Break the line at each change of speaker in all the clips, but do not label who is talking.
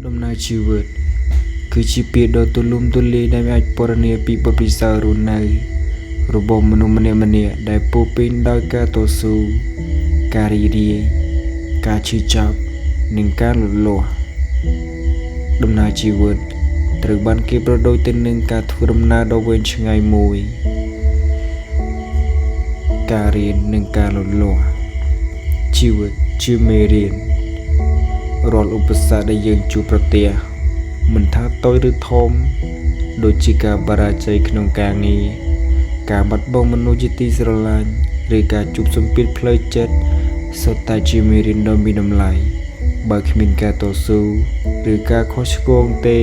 ដំណើរជីវិតគឺជាពាក្យដ៏ទូលំទូលាយដែលអាចពណ៌នាពីបទពិសោធន៍រស់នៅរបស់មនុស្សម្នាក់ៗដែលពោរពេញដោយការតស៊ូការរីករាយការឈឺចាប់និងការលូតលាស់ដំណើរជីវិតត្រូវបានគេប្រដូចទៅនឹងការធ្វើដំណើរដ៏វែងឆ្ងាយមួយការរៀននិងការលូតលាស់ជីវិតជាមេរៀនរាល់ឧបសគ្គដែលយើងជួបប្រទះមិនថាតូចឬធំដូចជាការបរាជ័យក្នុងការងារការបាត់បង់មនុស្សជាទីស្រឡាញ់ឬការជួបសម្ពាធផ្លូវចិត្តសុទ្ធតែជាមេរៀនដ៏មានតម្លៃបើគ្មានការតស៊ូឬការខុសឆ្គងទេ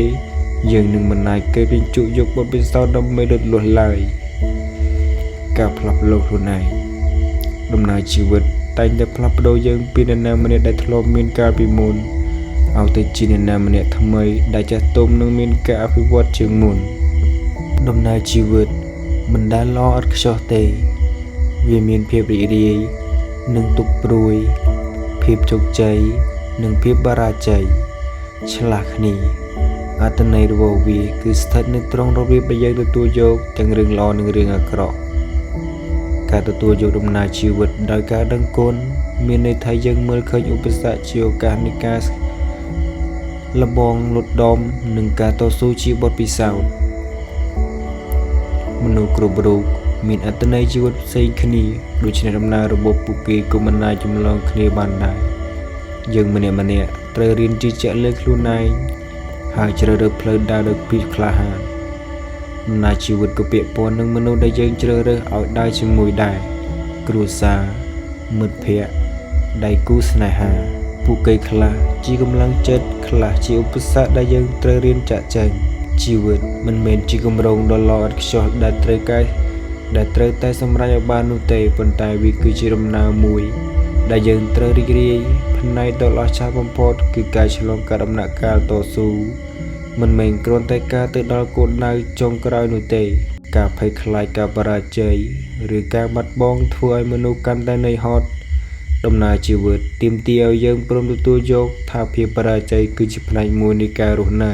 យើងនឹងមិនអាចគេបញ្ជក់យកបទពិសោធន៍ដើម្បីលូតលាស់ឡើយការផ្លាស់ប្ដូរខ្លួនឯងដំណើរជីវិតតែងតែផ្លាស់ប្ដូរយើងពីអ្នកណាម្នាក់ដែលធ្លាប់មានកាលពីមុនឲ្យទៅជាអ្នកណាម្នាក់ថ្មីដែលចាស់ទុំនឹងមានការអភិវឌ្ឍជាងមុនដំណើរជីវិតមិនដែលល្អឥតខ្ចោះទេវាមានភាពរីករាយនិងទុក្ខព្រួយភាពជោគជ័យនិងភាពបរាជ័យឆ្លាស់គ្នាអត្ថន័យរបស់វាគឺស្ថិតនៅត្រង់របៀបដែលយើងទទួលយកទាំងរឿងល្អនិងរឿងអាក្រក់ការទទួលយកដំណើរជីវិតដោយការដឹងគុណមានន័យថាយើងមើលឃើញឧបសគ្គជាឱកាសនៃការលបងលត់ដំនិងការតស៊ូជាបទពិសោធន៍មនុស្សគ្រប់រូបមានអត្ថន័យជីវិតផ្សេងគ្នាដូច្នេះដំណើររបស់ពួកគេក៏មិនអាចចម្លងគ្នាបានដែរយើងម្នាក់ត្រូវរៀនជឿជាក់លើខ្លួនឯងហើយជ្រើសរើសផ្លូវដើរដោយភាពក្លាហានដំណើរជីវិតក៏ពាក់ព័ន្ធនឹងមនុស្សដែលយើងជ្រើសរើសឲ្យដើរជាមួយដែរគ្រួសារមិត្តភ័ក្តិដៃគូស្នេហាពួកគេខ្លះជាកម្លាំងចិត្តខ្លះជាឧបសគ្គដែលយើងត្រូវរៀនចាក់ចែងជីវិតមិនមែនជាគម្រោងដ៏ល្អឥតខ្ចោះដែលត្រូវតែសម្រេចឲ្យបាននោះទេប៉ុន្តែវាគឺជាដំណើរមួយដែលយើងត្រូវរីករាយផ្នែកដ៏អស្ចារ្យបំផុតគឺការឆ្លងកាត់ដំណាក់កាលតស៊ូមិនមែនគ្រាន់តែការទៅដល់គោលដៅចុងក្រោយនោះទេការភ័យខ្លាចការបរាជ័យឬការបាត់បង់ធ្វើឲ្យមនុស្សកាន់តែនឿយហត់ដំណើរជីវិតទាមទារឲ្យយើងព្រមទទួលយកថាភាពបរាជ័យគឺជាផ្នែកមួយនៃការរស់នៅ